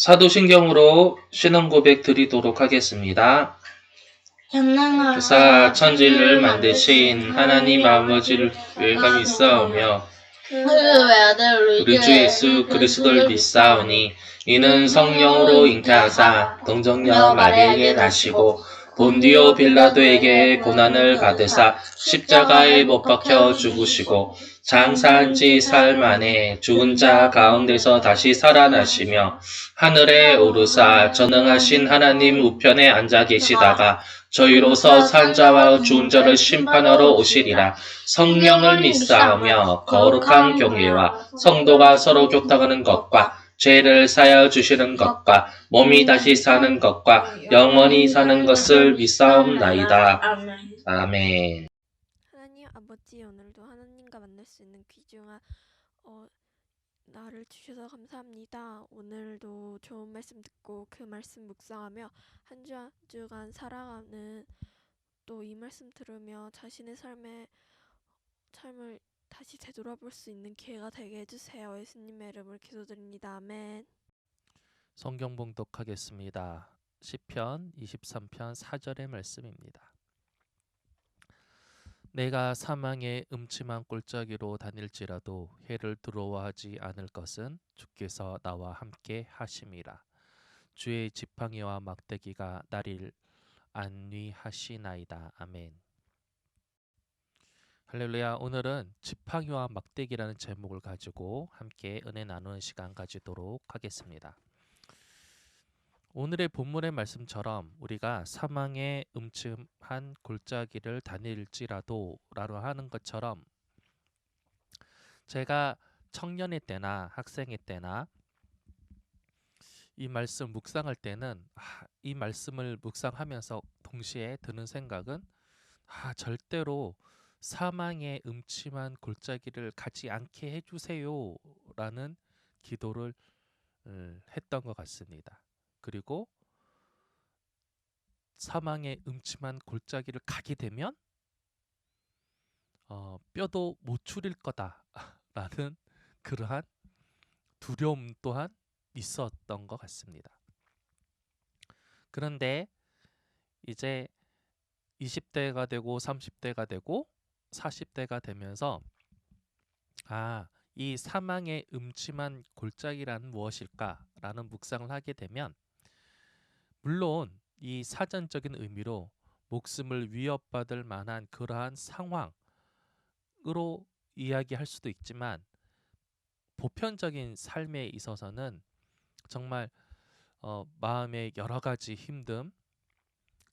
사도신경으로 신앙 고백 드리도록 하겠습니다. 전능하사 천지를 만드신 하나님 아버지를 감사하며 그 외아들 우리 주 예수 그리스도를 믿사오니 이는 성령으로 잉태하사 동정녀 마리에게 나시고 본디오 빌라도에게 고난을 받으사 십자가에 못 박혀 죽으시고 장사한 지 사흘 만에 죽은 자 가운데서 다시 살아나시며 하늘에 오르사 전능하신 하나님 우편에 앉아 계시다가 저희로서 산 자와 죽은 자를 심판하러 오시리라. 성령을 믿사오며 거룩한 경외와 성도가 서로 교통하는 것과 죄를 사하여 주시는 것과 몸이 다시 사는 것과 영원히 사는 것을 믿사옵나이다. 아멘. 하나님 아버지, 오늘도 하나님과 만날 수 있는 귀중한 나를 주셔서 감사합니다. 오늘도 좋은 말씀 듣고 그 말씀 묵상하며 한 주 한 주간 살아가는, 또 이 말씀 들으며 자신의 삶을 다시 되돌아볼 수 있는 기회가 되게 해주세요. 예수님의 이름을 기도드립니다. 아멘. 성경 봉독하겠습니다. 시편 23편 4절의 말씀입니다. 내가 사망의 음침한 골짜기로 다닐지라도 해를 두려워하지 않을 것은 주께서 나와 함께 하심이라. 주의 지팡이와 막대기가 나를 안위하시나이다. 아멘. 할렐루야. 오늘은 지팡이와 막대기라는 제목을 가지고 함께 은혜 나누는 시간 가지도록 하겠습니다. 오늘의 본문의 말씀처럼 우리가 사망의 음침한 골짜기를 다닐지라도 라고 하는 것처럼, 제가 청년의 때나 학생의 때나 이 말씀 묵상할 때는 이 말씀을 묵상하면서 동시에 드는 생각은 절대로 사망의 음침한 골짜기를 가지 않게 해주세요 라는 기도를 했던 것 같습니다. 그리고 사망의 음침한 골짜기를 가게 되면 뼈도 못 추릴 거다라는 그러한 두려움 또한 있었던 것 같습니다. 그런데 이제 20대가 되고 30대가 되고 40대가 되면서 이 사망의 음침한 골짜기란 무엇일까라는 묵상을 하게 되면, 물론 이 사전적인 의미로 목숨을 위협받을 만한 그러한 상황으로 이야기할 수도 있지만, 보편적인 삶에 있어서는 정말 마음의 여러 가지 힘듦,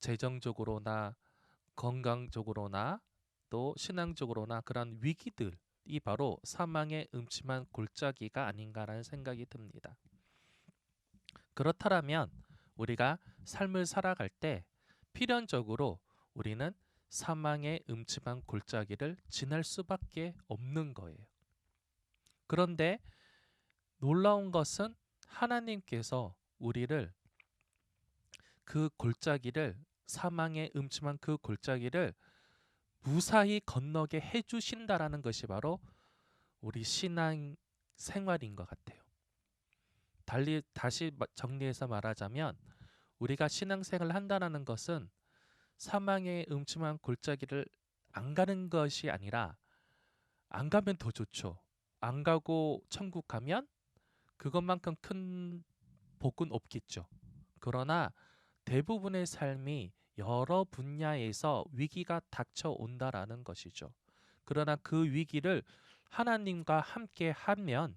재정적으로나 건강적으로나 또 신앙적으로나 그런 위기들이 바로 사망의 음침한 골짜기가 아닌가라는 생각이 듭니다. 그렇다면 우리가 삶을 살아갈 때 필연적으로 우리는 사망의 음침한 골짜기를 지날 수밖에 없는 거예요. 그런데 놀라운 것은 하나님께서 우리를 그 골짜기를, 사망의 음침한 그 골짜기를 무사히 건너게 해주신다라는 것이 바로 우리 신앙 생활인 것 같아요. 다시 정리해서 말하자면, 우리가 신앙생활을 한다는 것은 사망의 음침한 골짜기를 안 가는 것이 아니라, 안 가면 더 좋죠. 안 가고 천국 가면 그것만큼 큰 복은 없겠죠. 그러나 대부분의 삶이 여러 분야에서 위기가 닥쳐온다라는 것이죠. 그러나 그 위기를 하나님과 함께 하면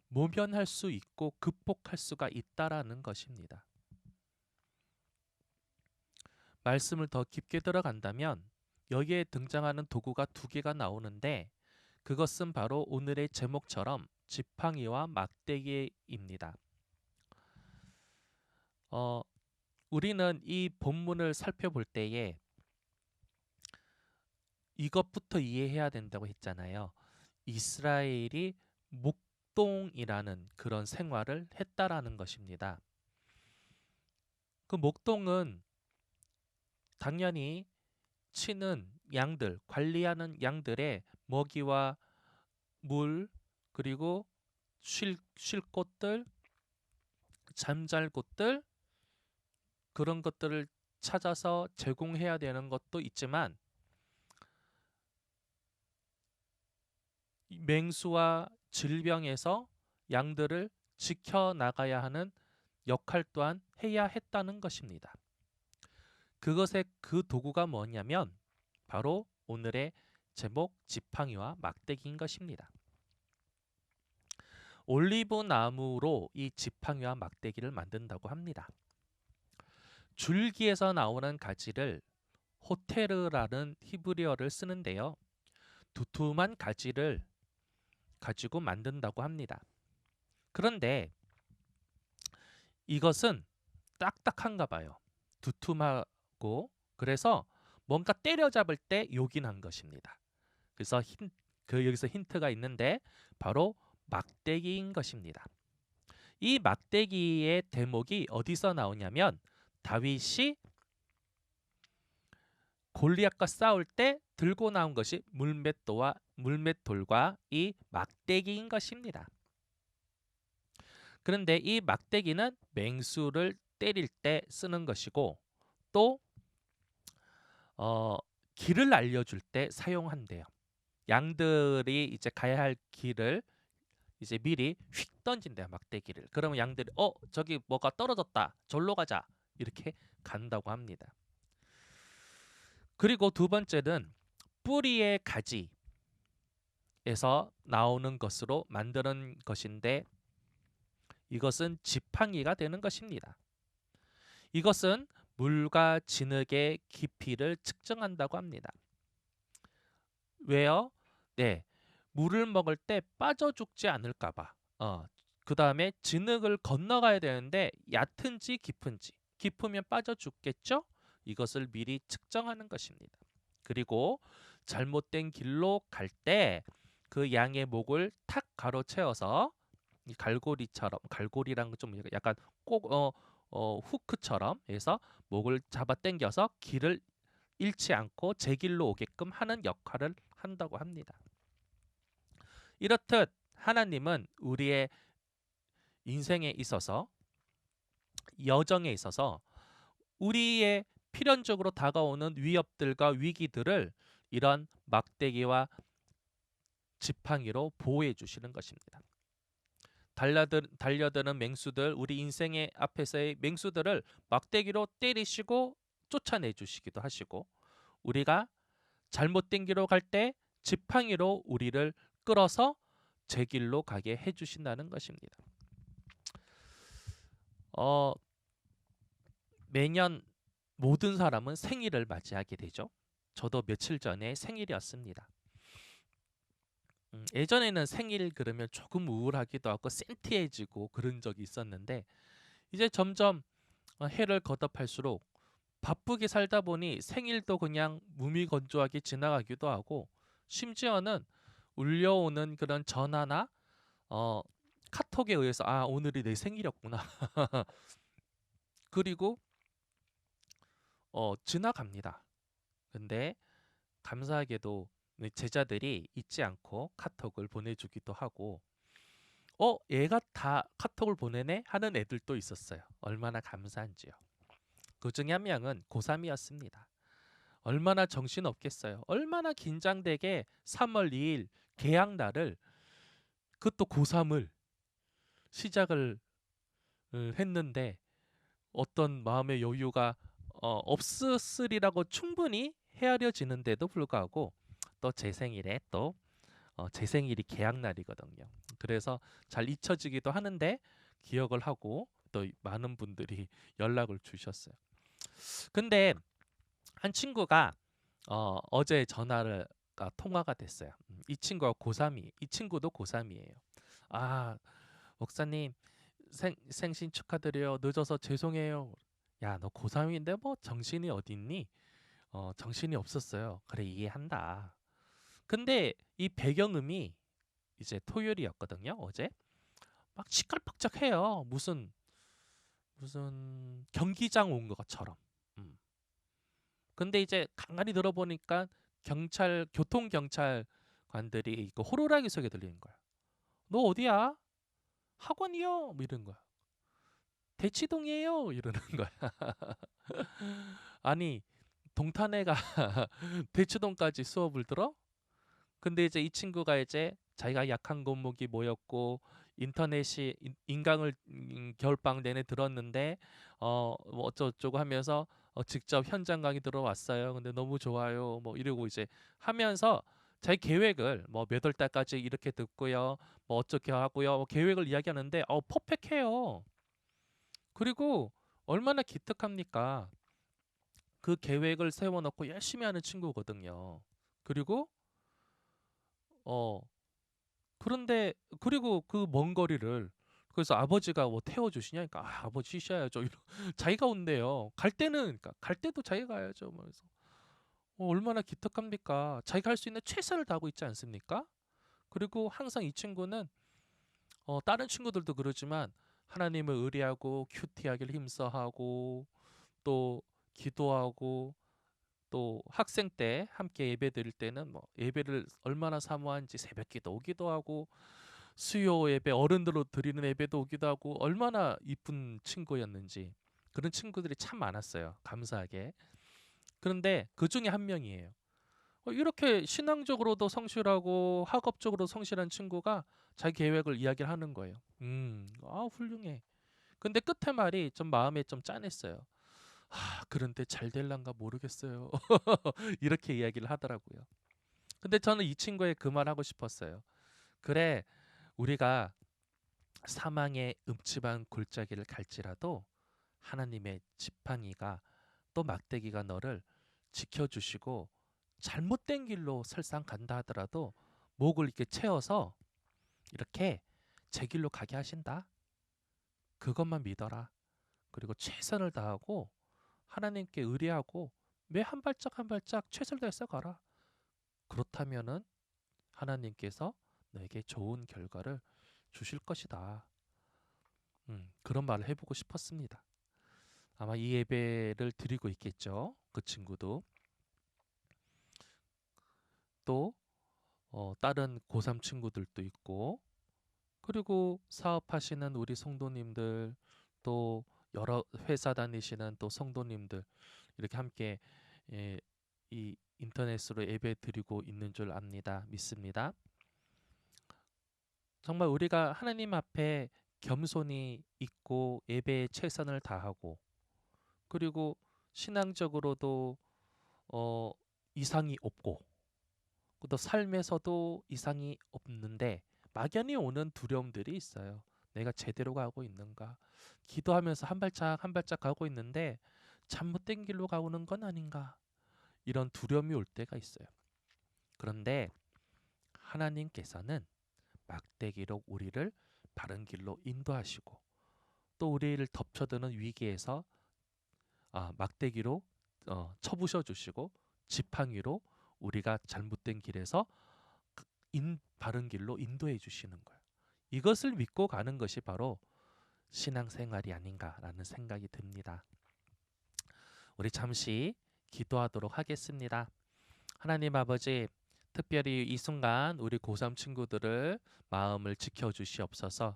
모면할 수 있고 극복할 수가 있다라는 것입니다. 말씀을 더 깊게 들어간다면 여기에 등장하는 도구가 두 개가 나오는데, 그것은 바로 오늘의 제목처럼 지팡이와 막대기입니다. 우리는 이 본문을 살펴볼 때에 이것부터 이해해야 된다고 했잖아요. 이스라엘이 목동이라는 그런 생활을 했다라는 것입니다. 그 목동은 당연히 치는 양들, 관리하는 양들의 먹이와 물, 그리고 쉴 곳들, 잠잘 곳들 그런 것들을 찾아서 제공해야 되는 것도 있지만 이 맹수와 질병에서 양들을 지켜나가야 하는 역할 또한 해야 했다는 것입니다. 그것의 그 도구가 뭐냐면 바로 오늘의 제목 지팡이와 막대기인 것입니다. 올리브 나무로 이 지팡이와 막대기를 만든다고 합니다. 줄기에서 나오는 가지를 호테르라는 히브리어를 쓰는데요. 두툼한 가지를 가지고 만든다고 합니다. 그런데 이것은 딱딱한가 봐요. 두툼하고 그래서 뭔가 때려잡을 때 요긴한 것입니다. 그래서 여기서 힌트가 있는데 바로 막대기인 것입니다. 이 막대기의 대목이 어디서 나오냐면 다윗이 골리앗과 싸울 때 들고 나온 것이 물맷돌과 이 막대기인 것입니다. 그런데 이 막대기는 맹수를 때릴 때 쓰는 것이고 또 길을 알려줄 때 사용한대요. 양들이 이제 가야 할 길을 이제 미리 휙 던진대요, 막대기를. 그러면 양들이 저기 뭐가 떨어졌다, 절로 가자 이렇게 간다고 합니다. 그리고 두 번째는 뿌리의 가지에서 나오는 것으로 만드는 것인데 이것은 지팡이가 되는 것입니다. 이것은 물과 진흙의 깊이를 측정한다고 합니다. 왜요? 네, 물을 먹을 때 빠져 죽지 않을까 봐. 그 다음에 진흙을 건너가야 되는데 얕은지 깊은지, 깊으면 빠져 죽겠죠? 이것을 미리 측정하는 것입니다. 그리고 잘못된 길로 갈 때 그 양의 목을 탁 가로채어서 이 갈고리랑 좀 약간 꼭 후크처럼 해서 목을 잡아 당겨서 길을 잃지 않고 제 길로 오게끔 하는 역할을 한다고 합니다. 이렇듯 하나님은 우리의 인생에 있어서 여정에 있어서 우리의 필연적으로 다가오는 위협들과 위기들을 이런 막대기와 지팡이로 보호해 주시는 것입니다. 달려드는 맹수들, 우리 인생의 앞에서의 맹수들을 막대기로 때리시고 쫓아내 주시기도 하시고 우리가 잘못된 길로 갈 때 지팡이로 우리를 끌어서 제 길로 가게 해주신다는 것입니다. 매년 모든 사람은 생일을 맞이하게 되죠. 저도 며칠 전에 생일이었습니다. 예전에는 생일 그러면 조금 우울하기도 하고 센티해지고 그런 적이 있었는데 이제 점점 해를 거듭할수록 바쁘게 살다 보니 생일도 그냥 무미건조하게 지나가기도 하고 심지어는 울려오는 그런 전화나 카톡에 의해서 오늘이 내 생일이었구나 그리고 지나갑니다. 근데 감사하게도 제자들이 잊지 않고 카톡을 보내주기도 하고 얘가 다 카톡을 보내네 하는 애들도 있었어요. 얼마나 감사한지요. 그 중에 한 명은 고3이었습니다. 얼마나 정신없겠어요. 얼마나 긴장되게 3월 2일 개학 날을 그것도 고3을 시작을 했는데 어떤 마음의 여유가 없으리라고 충분히 헤아려지는데도 불구하고 또 제 생일에 또 제 생일이 개학 날이거든요. 그래서 잘 잊혀지기도 하는데 기억을 하고 또 많은 분들이 연락을 주셨어요. 근데 한 친구가 어제 통화가 됐어요. 이 친구도 고3이에요. 목사님 생신 축하드려요. 늦어서 죄송해요. 야, 너 고3인데 뭐 정신이 어딨니? 정신이 없었어요. 그래, 이해한다. 근데 이 배경음이 이제 토요일이었거든요. 어제 막 시끌벅적해요. 무슨 경기장 온 것처럼. 근데 이제 간간히 들어보니까 교통경찰관들이 그 호루라기 소리 들리는 거야. 너 어디야? 학원이요? 뭐 이런 거야. 대치동이에요 이러는 거야. 아니 동탄애가 대치동까지 수업을 들어? 근데 이제 이 친구가 이제 자기가 약한 과목이 뭐였고 인터넷이 인강을 겨울방학 내내 들었는데 뭐 어쩌고저쩌고 하면서 직접 현장 강의 들어왔어요. 근데 너무 좋아요. 뭐 이러고 이제 하면서 자기 계획을 뭐 몇 월 달까지 이렇게 듣고요. 뭐 어떻게 하고요. 뭐 계획을 이야기하는데 퍼펙해요. 그리고 얼마나 기특합니까? 그 계획을 세워놓고 열심히 하는 친구거든요. 그리고 어 그런데 그리고 그 먼 거리를 그래서 아버지가 뭐 태워주시냐니까 아버지 쉬셔야죠. 자기가 온대요. 갈 때는 그러니까 갈 때도 자기가 가야죠. 뭐 그래서 얼마나 기특합니까? 자기가 할 수 있는 최선을 다하고 있지 않습니까? 그리고 항상 이 친구는 다른 친구들도 그러지만 하나님을 의뢰하고 큐티하기를 힘써하고 또 기도하고 또 학생 때 함께 예배 드릴 때는 뭐 예배를 얼마나 사모한지 새벽 기도 오기도 하고 수요 예배 어른들로 드리는 예배도 오기도 하고 얼마나 이쁜 친구였는지 그런 친구들이 참 많았어요. 감사하게. 그런데 그 중에 한 명이에요. 이렇게 신앙적으로도 성실하고 학업적으로 성실한 친구가 자기 계획을 이야기를 하는 거예요. 훌륭해. 근데 끝에 말이 좀 마음에 좀 짠했어요. 그런데 잘 될란가 모르겠어요. 이렇게 이야기를 하더라고요. 근데 저는 이 친구의 그 말 하고 싶었어요. 그래, 우리가 사망의 음침한 골짜기를 갈지라도 하나님의 지팡이가 또 막대기가 너를 지켜주시고 잘못된 길로 설상 간다 하더라도 목을 이렇게 채워서 이렇게 제 길로 가게 하신다. 그것만 믿어라. 그리고 최선을 다하고 하나님께 의뢰하고 매 한 발짝 한 발짝 최선을 다해서 가라. 그렇다면은 하나님께서 너에게 좋은 결과를 주실 것이다. 그런 말을 해보고 싶었습니다. 아마 이 예배를 드리고 있겠죠. 그 친구도. 또 다른 고3 친구들도 있고 그리고 사업하시는 우리 성도님들 또 여러 회사 다니시는 또 성도님들 이렇게 함께 이 인터넷으로 예배 드리고 있는 줄 압니다. 믿습니다. 정말 우리가 하나님 앞에 겸손히 있고 예배에 최선을 다하고 그리고 신앙적으로도 이상이 없고 또 삶에서도 이상이 없는데 막연히 오는 두려움들이 있어요. 내가 제대로 가고 있는가? 기도하면서 한 발짝 한 발짝 가고 있는데 잘못된 길로 가고는 건 아닌가? 이런 두려움이 올 때가 있어요. 그런데 하나님께서는 막대기로 우리를 바른 길로 인도하시고 또 우리를 덮쳐드는 위기에서 막대기로 쳐부셔 주시고 지팡이로 우리가 잘못된 길에서 바른 길로 인도해 주시는 거예요. 이것을 믿고 가는 것이 바로 신앙생활이 아닌가라는 생각이 듭니다. 우리 잠시 기도하도록 하겠습니다. 하나님 아버지, 특별히 이 순간 우리 고3 친구들을 마음을 지켜주시옵소서.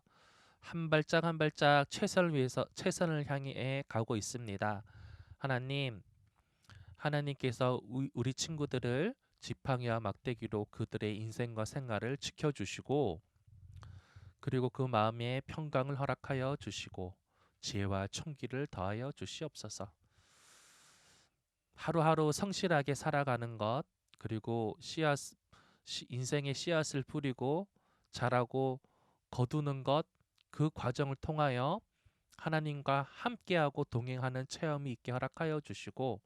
한 발짝 한 발짝 최선을 향해 가고 있습니다. 하나님께서 우리 친구들을 지팡이와 막대기로 그들의 인생과 생활을 지켜주시고 그리고 그 마음에 평강을 허락하여 주시고 지혜와 총기를 더하여 주시옵소서. 하루하루 성실하게 살아가는 것 그리고 인생의 씨앗을 뿌리고 자라고 거두는 것 그 과정을 통하여 하나님과 함께하고 동행하는 체험이 있게 허락하여 주시고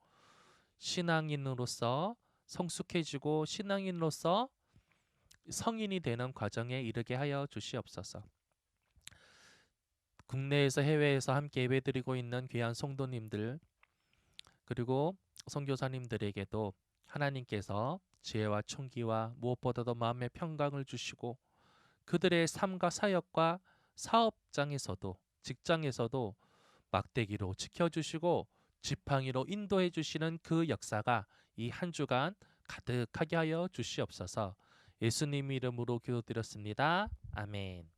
신앙인으로서 성숙해지고 신앙인으로서 성인이 되는 과정에 이르게 하여 주시옵소서. 국내에서 해외에서 함께 예배드리고 있는 귀한 성도님들 그리고 선교사님들에게도 하나님께서 지혜와 총기와 무엇보다도 마음의 평강을 주시고 그들의 삶과 사역과 사업장에서도 직장에서도 막대기로 지켜주시고 지팡이로 인도해 주시는 그 역사가 이 한 주간 가득하게 하여 주시옵소서. 예수님 이름으로 기도드렸습니다. 아멘.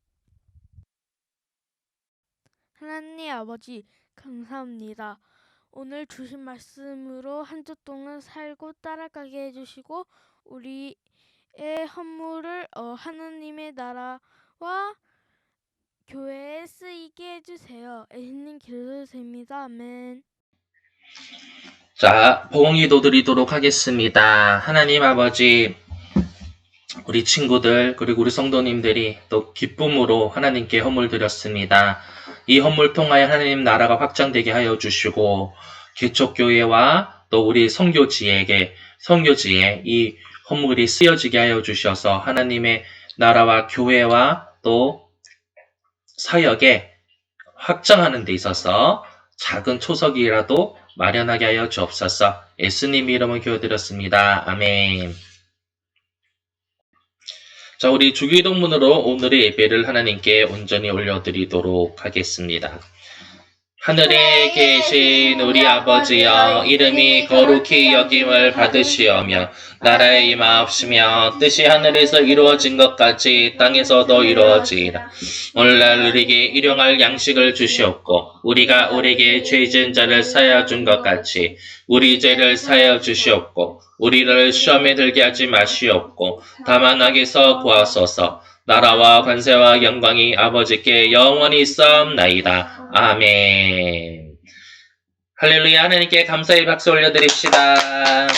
하나님 아버지 감사합니다. 오늘 주신 말씀으로 한 주 동안 살고 따라가게 해주시고 우리의 헌물을 하나님의 나라와 교회에 쓰이게 해주세요. 예수님 기도드립니다. 아멘. 자, 봉기도 드리도록 하겠습니다. 하나님 아버지, 우리 친구들 그리고 우리 성도님들이 또 기쁨으로 하나님께 헌물 드렸습니다. 이 헌물 통하여 하나님 나라가 확장되게 하여 주시고 개척교회와 또 우리 선교지에 이 헌물이 쓰여지게 하여 주셔서 하나님의 나라와 교회와 또 사역에 확장하는 데 있어서 작은 초석이라도 마련하게 하여 주옵소서. 예수님 이름을 기도드렸습니다. 아멘. 자, 우리 주기도문으로 오늘의 예배를 하나님께 온전히 올려드리도록 하겠습니다. 하늘에 계신 우리 아버지여, 이름이 거룩히 여김을 받으시오며 나라의 임하옵시며 뜻이 하늘에서 이루어진 것 같이 땅에서도 이루어지이다. 오늘날 우리에게 일용할 양식을 주시옵고 우리가 우리에게 죄 지은 자를 사하여 준 것 같이 우리 죄를 사하여 주시옵고 우리를 시험에 들게 하지 마시옵고 다만 악에서 구하소서. 나라와 관세와 영광이 아버지께 영원히 있사옵나이다. 아멘. 할렐루야. 하나님께 감사의 박수 올려드립시다.